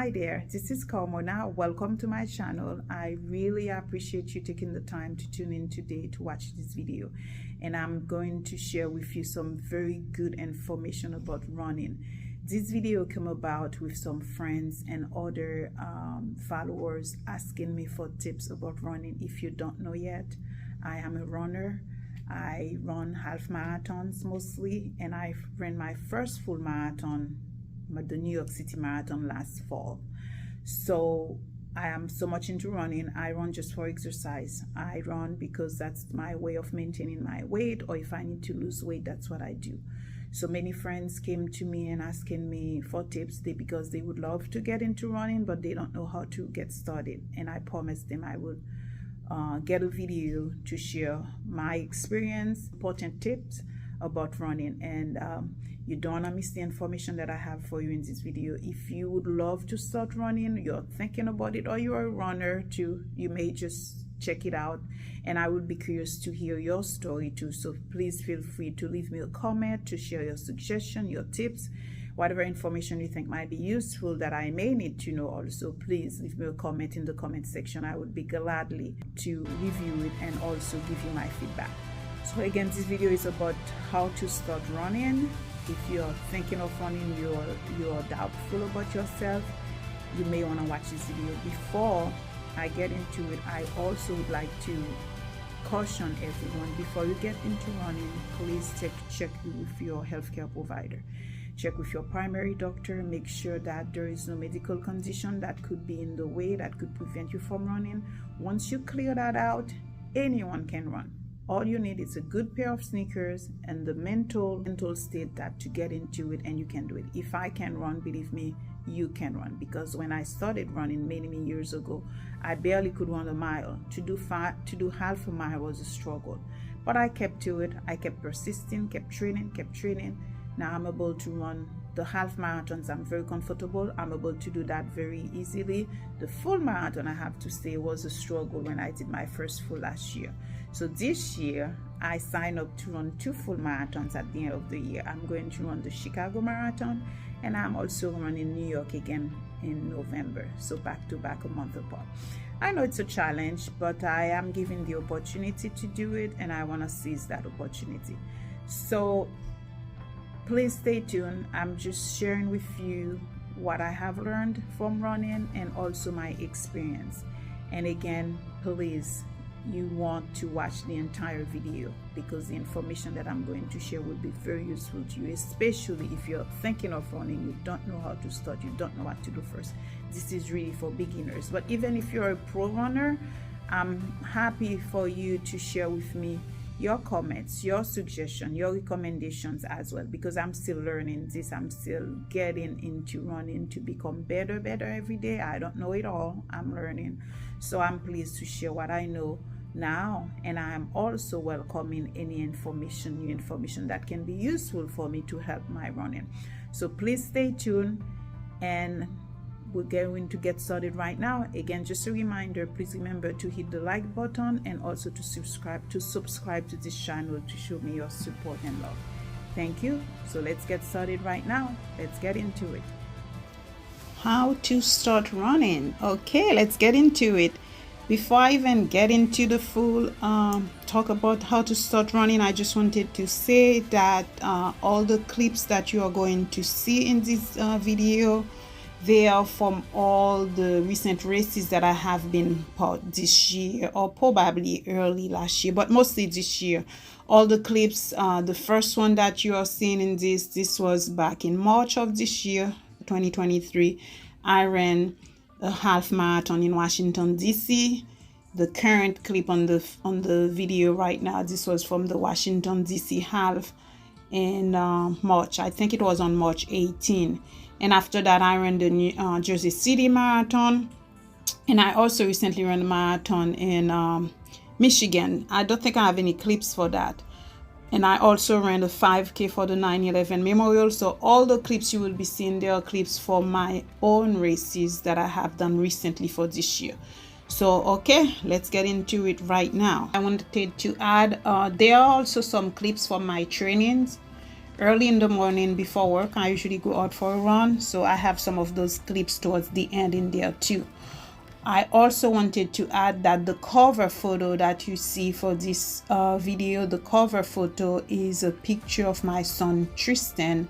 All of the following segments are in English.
Hi there, this is Carmona. Welcome to my channel. I really appreciate you taking the time to tune in today to watch this video, and I'm going to share with you some very good information about running. This video came about with some friends and other followers asking me for tips about running. If you don't know yet, I am a runner. I run half marathons mostly, and I ran my first full marathon, the New York City Marathon, last fall. So I am so much into running. I run just for exercise. I run because that's my way of maintaining my weight, or if I need to lose weight, that's what I do. So many friends came to me and asking me for tips because they would love to get into running, but they don't know how to get started. And I promised them I would get a video to share my experience, important tips about running, and you don't want to miss the information that I have for you in this video. If you would love to start running, you're thinking about it, or you're a runner too, you may just check it out, and I would be curious to hear your story too. So please feel free to leave me a comment, to share your suggestion, your tips, whatever information you think might be useful that I may need to know. Also, please leave me a comment in the comment section. I would be gladly to review it and also give you my feedback. So again, this video is about how to start running. If you're thinking of running, you're doubtful about yourself, you may want to watch this video. Before I get into it, I also would like to caution everyone, before you get into running, please check with your healthcare provider. Check with your primary doctor. Make sure that there is no medical condition that could be in the way that could prevent you from running. Once you clear that out, anyone can run. All you need is a good pair of sneakers and the mental state that to get into it, and you can do it. If I can run, believe me, you can run. Because when I started running many years ago, I barely could run a mile. To do half a mile was a struggle, but I kept to it. I kept persisting, kept training. Now I'm able to run the half marathons. I'm very comfortable. I'm able to do that very easily. The full marathon, I have to say, was a struggle when I did my first full last year. So this year, I signed up to run 2 full marathons at the end of the year. I'm going to run the Chicago Marathon, and I'm also running New York again in November. So back to back, a month apart. I know it's a challenge, but I am given the opportunity to do it, and I want to seize that opportunity. So please stay tuned. I'm just sharing with you what I have learned from running and also my experience. And again, please, you want to watch the entire video, because the information that I'm going to share will be very useful to you, especially if you're thinking of running, you don't know how to start, you don't know what to do first. This is really for beginners. But even if you're a pro runner, I'm happy for you to share with me your comments, your suggestions, your recommendations as well, because I'm still learning this. I'm still getting into running to become better every day. I don't know it all. I'm learning. So I'm pleased to share what I know now, and I am also welcoming any information, new information that can be useful for me to help my running. So please stay tuned, and we're going to get started right now. Again, just a reminder, please remember to hit the like button and also to subscribe to this channel to show me your support and love. Thank you. So let's get started right now. Let's get into it. How to start running. Okay, let's get into it. Before I even get into the full talk about how to start running, I just wanted to say that all the clips that you are going to see in this video, they are from all the recent races that I have been part this year, or probably early last year, but mostly this year. All the clips, the first one that you are seeing in this was back in March of this year, 2023. I ran a half marathon in Washington, D.C. The current clip on the video right now, this was from the Washington, D.C. half in March. I think it was on March 18. And after that, I ran the New Jersey City Marathon. And I also recently ran a marathon in Michigan. I don't think I have any clips for that. And I also ran a 5K for the 9/11 Memorial. So all the clips you will be seeing, there are clips for my own races that I have done recently for this year. So, okay, let's get into it right now. I wanted to add, there are also some clips from my trainings early in the morning before work, I usually go out for a run, so I have some of those clips towards the end in there too. I also wanted to add that the cover photo that you see for this video, the cover photo is a picture of my son Tristan,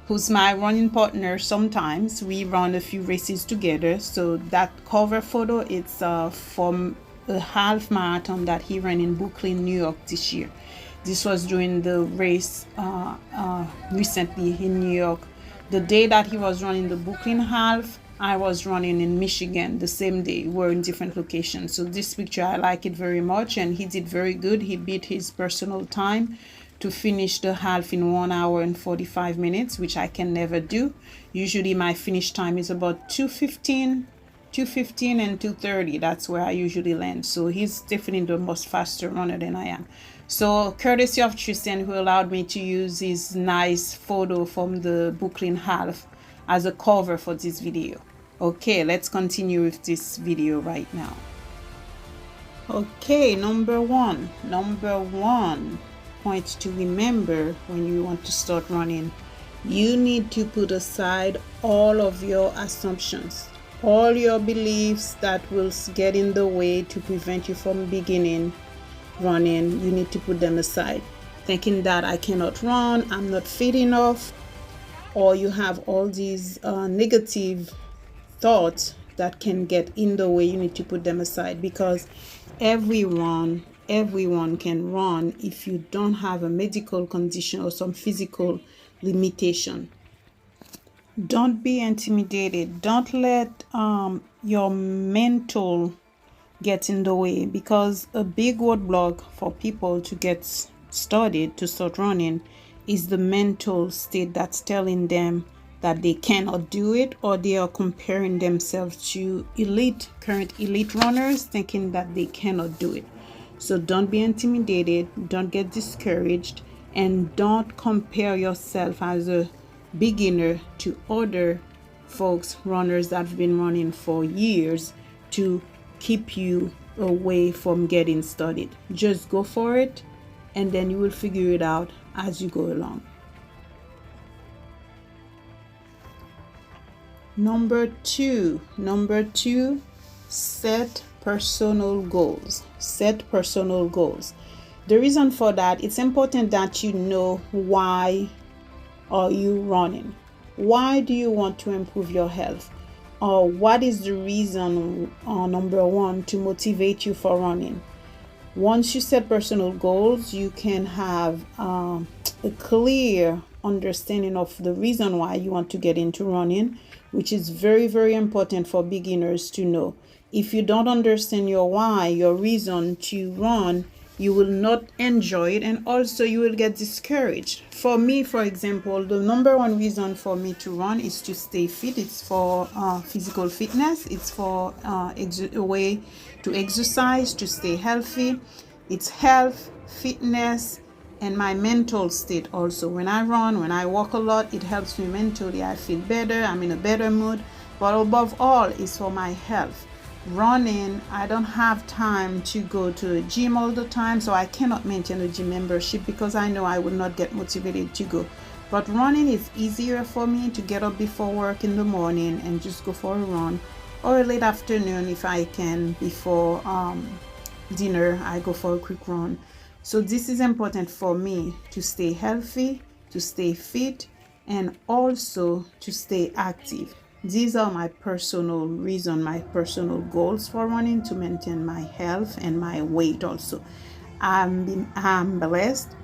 who's my running partner. Sometimes we run a few races together. So that cover photo, it's from a half marathon that he ran in Brooklyn, New York this year. This was during the race recently in New York. The day that he was running the Brooklyn half, I was running in Michigan the same day. We're in different locations. So this picture, I like it very much, and he did very good. He beat his personal time to finish the half in 1 hour and 45 minutes, which I can never do. Usually my finish time is about 2:15 and 2:30. That's where I usually land. So he's definitely the most faster runner than I am. So courtesy of Tristan, who allowed me to use his nice photo from the Brooklyn half as a cover for this video. Okay, let's continue with this video right now. Okay, number one point to remember when you want to start running, you need to put aside all of your assumptions, all your beliefs that will get in the way to prevent you from beginning running. You need to put them aside. Thinking that I cannot run, I'm not fit enough, or you have all these negative thoughts that can get in the way. You need to put them aside, because everyone can run if you don't have a medical condition or some physical limitation. Don't be intimidated. Don't let your mental get in the way, because a big roadblock for people to get started, to start running, is the mental state that's telling them that they cannot do it, or they are comparing themselves to current elite runners, thinking that they cannot do it. So don't be intimidated, don't get discouraged, and don't compare yourself as a beginner to other folks, runners that have been running for years, to keep you away from getting started. Just go for it, and then you will figure it out as you go along. Number two, set personal goals. Set personal goals. The reason for that, it's important that you know why are you running. Why do you want to improve your health? Or what is the reason, number one, to motivate you for running? Once you set personal goals, you can have a clear understanding of the reason why you want to get into running, which is very, very important for beginners to know. If you don't understand your why, your reason to run, you will not enjoy it, and also you will get discouraged. For me, for example, the number one reason for me to run is to stay fit. It's for physical fitness. It's for a way to exercise, to stay healthy. It's health, fitness, and my mental state also. When I run, when I walk a lot, it helps me mentally. I feel better, I'm in a better mood. But above all, it's for my health. Running, I don't have time to go to a gym all the time, so I cannot maintain a gym membership because I know I will not get motivated to go. But running is easier for me to get up before work in the morning and just go for a run, or a late afternoon if I can, before dinner, I go for a quick run. So this is important for me to stay healthy, to stay fit, and also to stay active. These are my personal reason, my personal goals for running, to maintain my health and my weight also. I'm blessed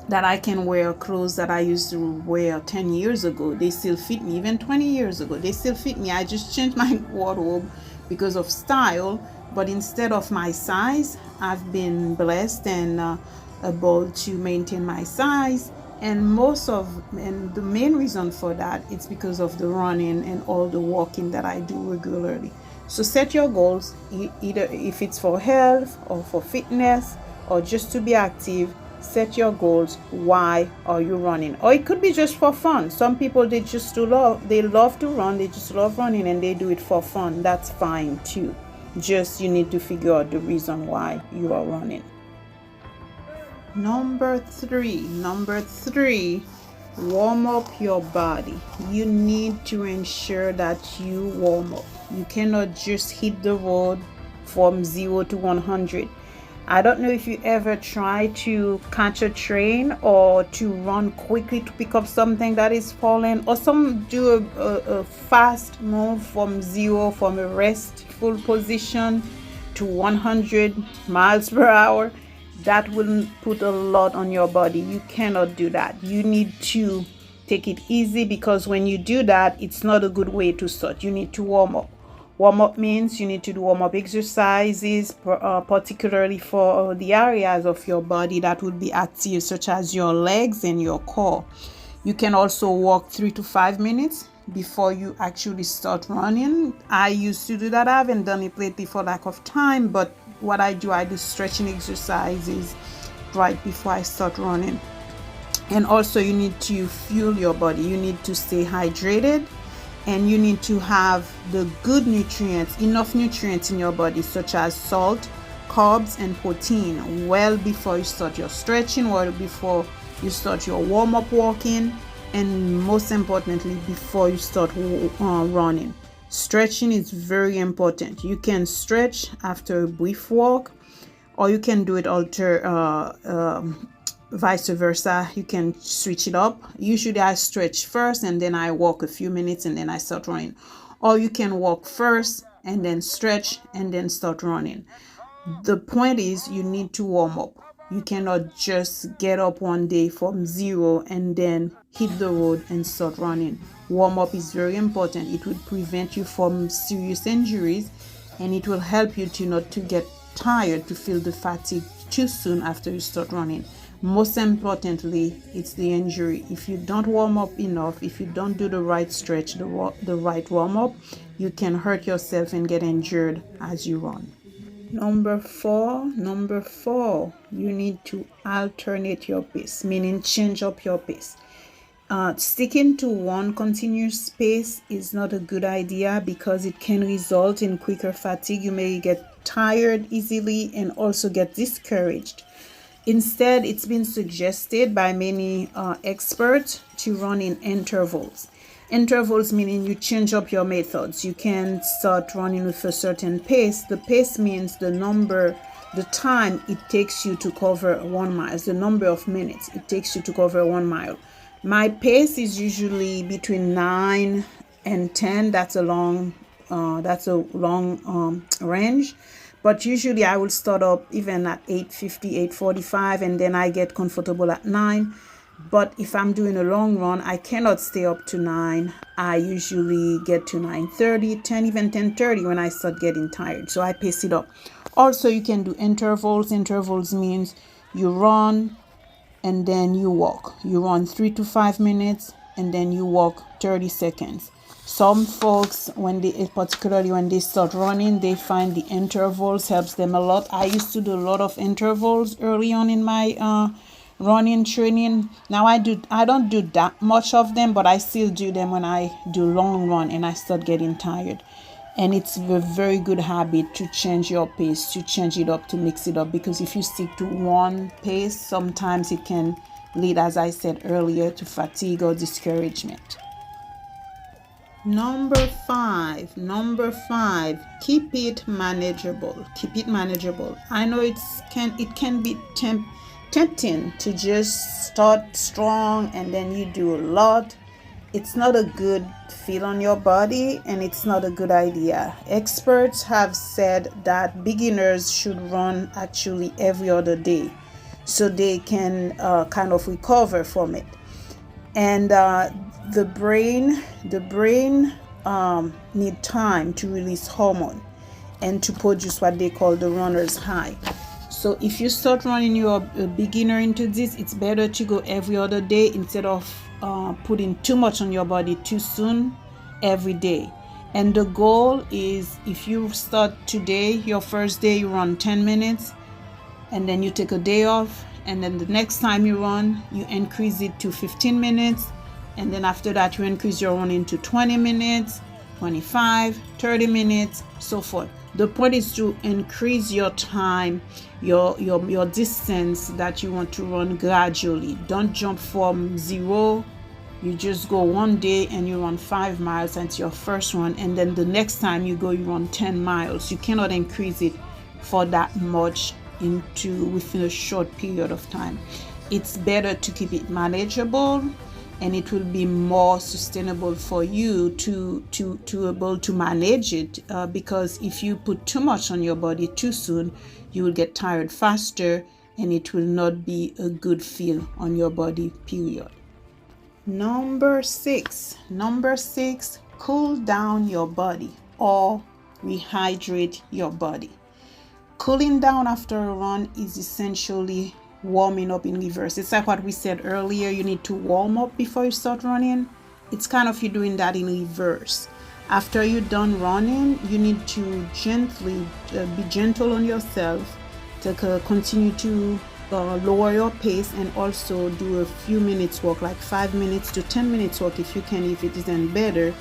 that I can wear clothes that I used to wear 10 years ago. They still fit me. Even 20 years ago, they still fit me. I just changed my wardrobe because of style, but instead of my size, I've been blessed and able to maintain my size. And the main reason for that, it's because of the running and all the walking that I do regularly. So set your goals, either if it's for health or for fitness or just to be active. Set your goals. Why are you running? Or it could be just for fun. Some people, they love to run, they just love running, and they do it for fun. That's fine too. Just you need to figure out the reason why you are running. Number three, warm up your body. You need to ensure that you warm up. You cannot just hit the road from 0 to 100. I don't know if you ever try to catch a train or to run quickly to pick up something that is falling, or some do a fast move from 0, from a restful position to 100 miles per hour. That will put a lot on your body. You cannot do that. You need to take it easy, because when you do that, it's not a good way to start. You need to warm up. Warm up means you need to do warm up exercises, particularly for the areas of your body that would be active, such as your legs and your core. You can also walk 3 to 5 minutes before you actually start running. I used to do that. I haven't done it lately for lack of time, but what I do stretching exercises right before I start running. And also you need to fuel your body. You need to stay hydrated, and you need to have the good nutrients, enough nutrients in your body, such as salt, carbs, and protein, well before you start your stretching, well before you start your warm-up walking, and most importantly, before you start running. Stretching is very important. You can stretch after a brief walk, or you can do it vice versa. You can switch it up. Usually I stretch first and then I walk a few minutes and then I start running. Or you can walk first and then stretch and then start running. The point is, you need to warm up. You cannot just get up one day from 0 and then hit the road and start running. Warm up is very important. It will prevent you from serious injuries, and it will help you to not to get tired, to feel the fatigue too soon after you start running. Most importantly, it's the injury. If you don't warm up enough, if you don't do the right stretch, the right warm up, you can hurt yourself and get injured as you run. Number four, you need to alternate your pace, meaning change up your pace. Sticking to one continuous pace is not a good idea, because it can result in quicker fatigue. You may get tired easily and also get discouraged. Instead, it's been suggested by many experts to run in intervals. Intervals meaning you change up your methods. You can start running with a certain pace. The pace means the time it takes you to cover 1 mile, the number of minutes it takes you to cover 1 mile. My pace is usually between 9 and 10. That's a long range. But usually I will start up even at 8:50, 8:45, and then I get comfortable at 9. But if I'm doing a long run, I cannot stay up to 9. I usually get to 9:30, 10, even 10:30 when I start getting tired. So I pace it up. Also, you can do intervals. Intervals means you run and then you walk. You run 3 to 5 minutes and then you walk 30 seconds. Some folks, particularly when they start running, they find the intervals helps them a lot. I used to do a lot of intervals early on in my running training. Now I don't do that much of them, but I still do them when I do long run and I start getting tired. And it's a very good habit to change your pace, to change it up, to mix it up, because if you stick to one pace, sometimes it can lead, as I said earlier, to fatigue or discouragement. Number five, keep it manageable. Keep it manageable. I know it can be tempting to just start strong and then you do a lot. It's not a good feel on your body, and it's not a good idea. Experts have said that beginners should run actually every other day, so they can kind of recover from it. And the brain need time to release hormone and to produce what they call the runner's high. So if you start running, you're a beginner into this, it's better to go every other day instead of putting too much on your body too soon, every day. And the goal is, if you start today, your first day, you run 10 minutes and then you take a day off, and then the next time you run, you increase it to 15 minutes, and then after that you increase your running to 20 minutes, 25, 30 minutes, so forth. The point is to increase your time, your distance that you want to run gradually. Don't jump from 0 You just go one day and you run 5 miles, that's your first one, and then the next time you go, you run 10 miles. You cannot increase it for that much within a short period of time. It's better to keep it manageable, and it will be more sustainable for you to able to manage it, because if you put too much on your body too soon, you will get tired faster, and it will not be a good feel on your body, period. Number six, cool down your body or rehydrate your body. Cooling down after a run is essentially warming up in reverse. It's like what we said earlier, you need to warm up before you start running. It's kind of you doing that in reverse. After you're done running, you need to gently be gentle on yourself to continue to lower your pace, and also do a few minutes walk, like 5 minutes to 10 minutes walk if you can, if it isn't better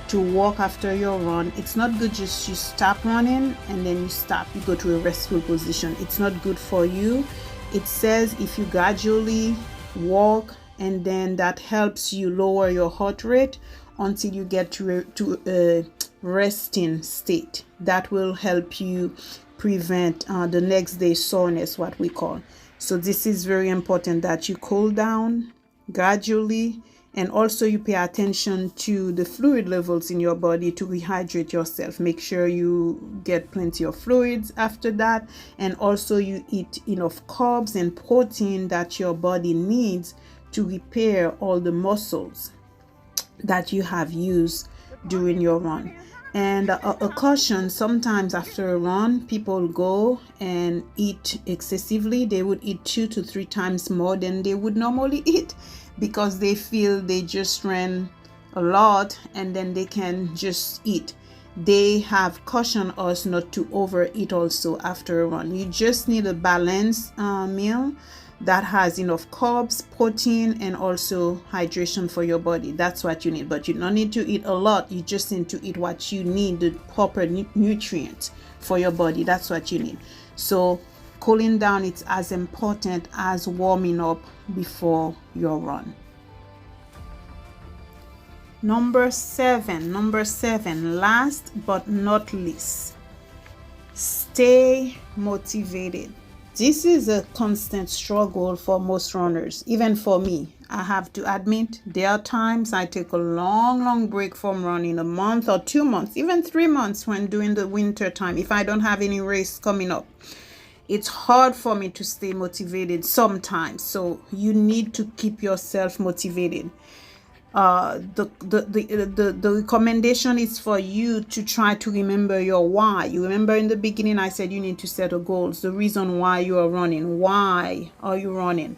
to walk after your run. It's not good just you stop running and then you stop, you go to a restful position. It's not good for you. It says if you gradually walk, and then that helps you lower your heart rate until you get to a resting state. That will help you prevent the next day soreness, what we call. So this is very important that you cool down gradually, and also you pay attention to the fluid levels in your body to rehydrate yourself. Make sure you get plenty of fluids after that, and also you eat enough carbs and protein that your body needs to repair all the muscles that you have used during your run. And a caution, sometimes after a run, people go and eat excessively. They would eat 2 to 3 times more than they would normally eat, because they feel they just ran a lot and then they can just eat. They have cautioned us not to overeat also after a run. You just need a balanced meal that has enough carbs, protein, and also hydration for your body. That's what you need. But you don't need to eat a lot. You just need to eat what you need, the proper nutrients for your body. That's what you need. So cooling down is as important as warming up before your run. Number seven, last but not least, stay motivated. This is a constant struggle for most runners, even for me. I have to admit, there are times I take a long break from running, a month or 2 months, even 3 months when during the winter time, if I don't have any race coming up. It's hard for me to stay motivated sometimes, so you need to keep yourself motivated. The recommendation is for you to try to remember your why. You remember in the beginning I said you need to set a goals, the reason why you are running. Why are you running?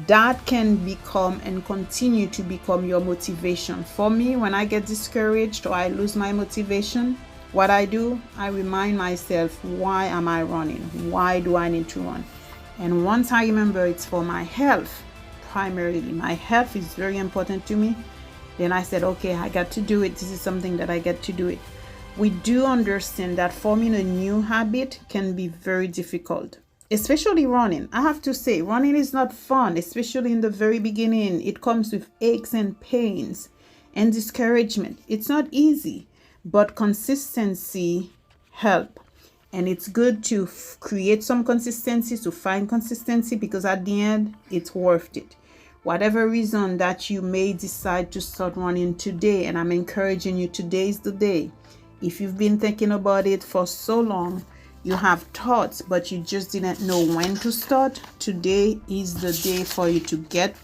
That can become and continue to become your motivation. For me, when I get discouraged or I lose my motivation, what I do, I remind myself, why am I running? Why do I need to run? And once I remember it's for my health, primarily my health is very important to me, then I said, okay, I got to do it. This is something that I get to do it. We do understand that forming a new habit can be very difficult, especially running. I have to say, running is not fun, especially in the very beginning. It comes with aches and pains and discouragement. It's not easy, but consistency helps. And it's good to create some consistency, to find consistency, because at the end, it's worth it. Whatever reason that you may decide to start running today, and I'm encouraging you, today is the day. If you've been thinking about it for so long, you have thoughts, but you just didn't know when to start, today is the day for you to get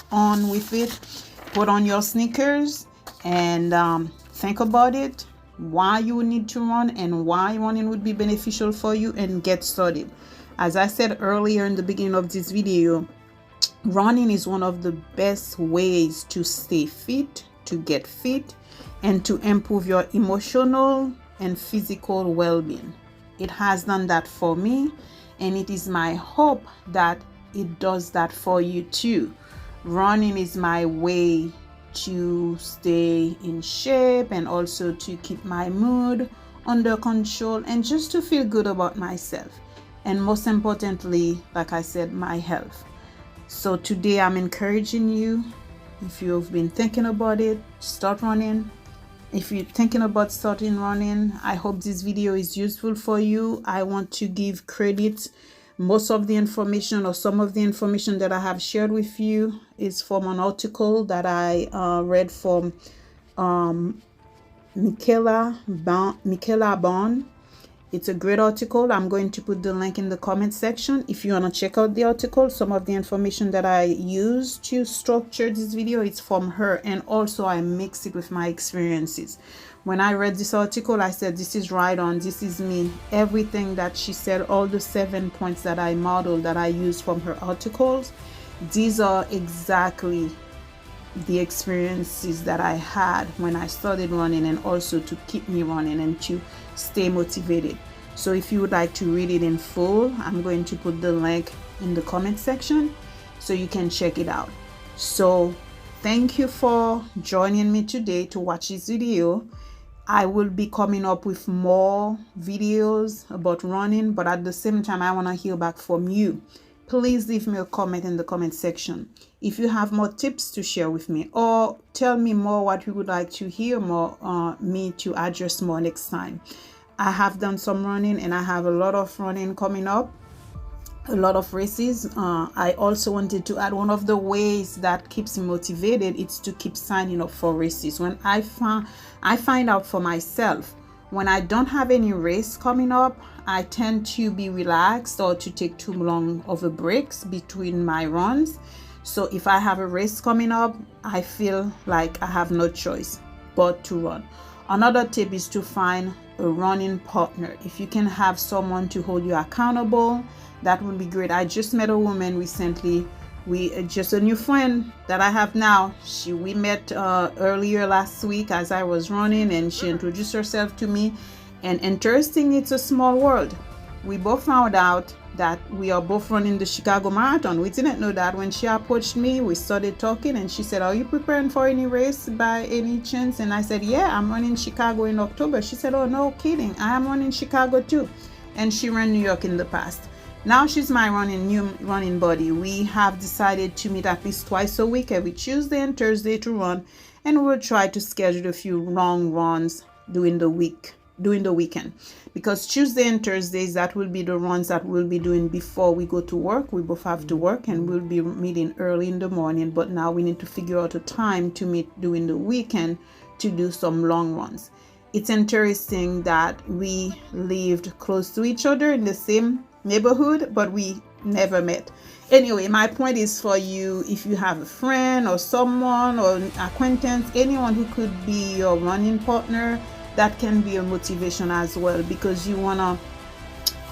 on with it. Put on your sneakers and think about it, why you would need to run and why running would be beneficial for you, and get started. As I said earlier in the beginning of this video, running is one of the best ways to stay fit, to get fit, and to improve your emotional and physical well-being. It has done that for me, and it is my hope that it does that for you too. Running is my way to stay in shape, and also to keep my mood under control, and just to feel good about myself, and most importantly, like I said, my health. So today I'm encouraging you If you've been thinking about it, start running. If you're thinking about starting running, I hope this video is useful for you. I want to give credit. Most of the information or some of the information that I have shared with you is from an article that I read from Michaela Bond. It's a great article. I'm going to put the link in the comment section if you want to check out the article. Some of the information that I used to structure this video, it's from her, and also I mix it with my experiences. When I read this article, I said, this is right on, this is me. Everything that she said, all the 7 points that I modeled, that I used from her articles, these are exactly the experiences that I had when I started running, and also to keep me running and to stay motivated. So if you would like to read it in full, I'm going to put the link in the comment section so you can check it out. So thank you for joining me today to watch this video. I will be coming up with more videos about running, but at the same time I want to hear back from you. Please leave me a comment in the comment section if you have more tips to share with me, or tell me more what you would like to hear more me to address more next time. I have done some running, and I have a lot of running coming up, a lot of races. I also wanted to add, one of the ways that keeps me motivated is to keep signing up for races. When I find out for myself, when I don't have any race coming up, I tend to be relaxed or to take too long of a breaks between my runs. So if I have a race coming up, I feel like I have no choice but to run. Another tip is to find a running partner. If you can have someone to hold you accountable, that would be great. I just met a woman recently. Just a new friend that I have now. We met earlier last week as I was running, and she introduced herself to me. And interesting, it's a small world. We both found out that we are both running the Chicago Marathon. We didn't know that. When she approached me, we started talking, and she said, are you preparing for any race by any chance? And I said, yeah, I'm running Chicago in October. She said, oh, no kidding, I am running Chicago too. And she ran New York in the past. Now she's my new running buddy. We have decided to meet at least twice a week, every Tuesday and Thursday, to run, and we'll try to schedule a few long runs during the weekend, because Tuesday and Thursdays, that will be the runs that we'll be doing before we go to work. We both have to work, and we'll be meeting early in the morning, but now we need to figure out a time to meet during the weekend to do some long runs. It's interesting that we lived close to each other in the same neighborhood, but we never met. Anyway, my point is, for you, if you have a friend or someone or an acquaintance, anyone who could be your running partner, that can be a motivation as well, because you want to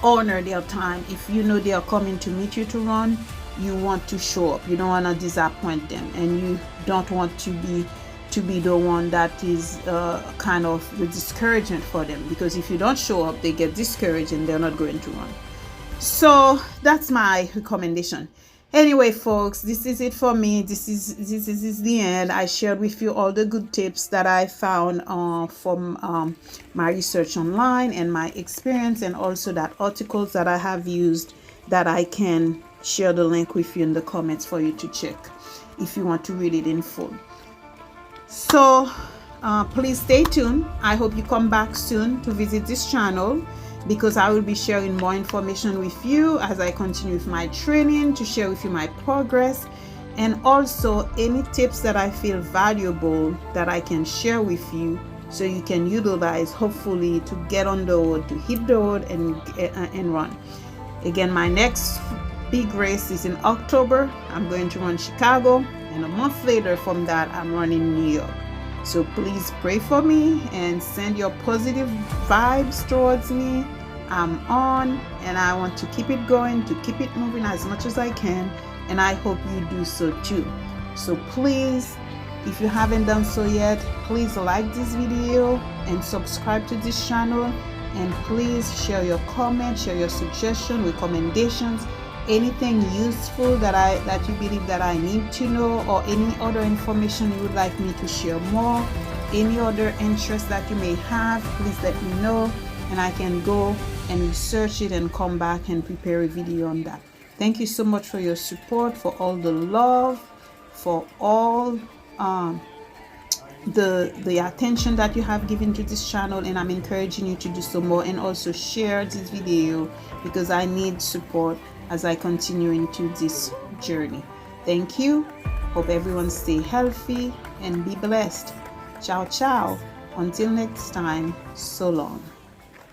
honor their time. If you know they are coming to meet you to run, you want to show up. You don't want to disappoint them, and you don't want to be the one that is kind of the discouragement for them, because if you don't show up, they get discouraged and they're not going to run. So that's my recommendation. Anyway, folks, this is it for me. This is the end. I shared with you all the good tips that I found from my research online and my experience, and also that articles that I have used that I can share the link with you in the comments for you to check if you want to read it in full. So please stay tuned. I hope you come back soon to visit this channel, because I will be sharing more information with you as I continue with my training, to share with you my progress, and also any tips that I feel valuable that I can share with you, so you can utilize, hopefully, to get on the road, to hit the road and run. Again, my next big race is in October. I'm going to run Chicago, and a month later from that, I'm running New York. So please pray for me and send your positive vibes towards me. I'm on, and I want to keep it going, to keep it moving as much as I can, and I hope you do so too. So please, if you haven't done so yet, please like this video and subscribe to this channel, and please share your comments, share your suggestions, recommendations, anything useful that you believe that I need to know, or any other information you would like me to share more, any other interest that you may have, please let me know, and I can go and research it and come back and prepare a video on that. Thank you so much for your support, for all the love, for all the attention that you have given to this channel, and I'm encouraging you to do so more, and also share this video because I need support as I continue into this journey. Thank you. Hope everyone stay healthy and be blessed. Ciao ciao. Until next time, so long.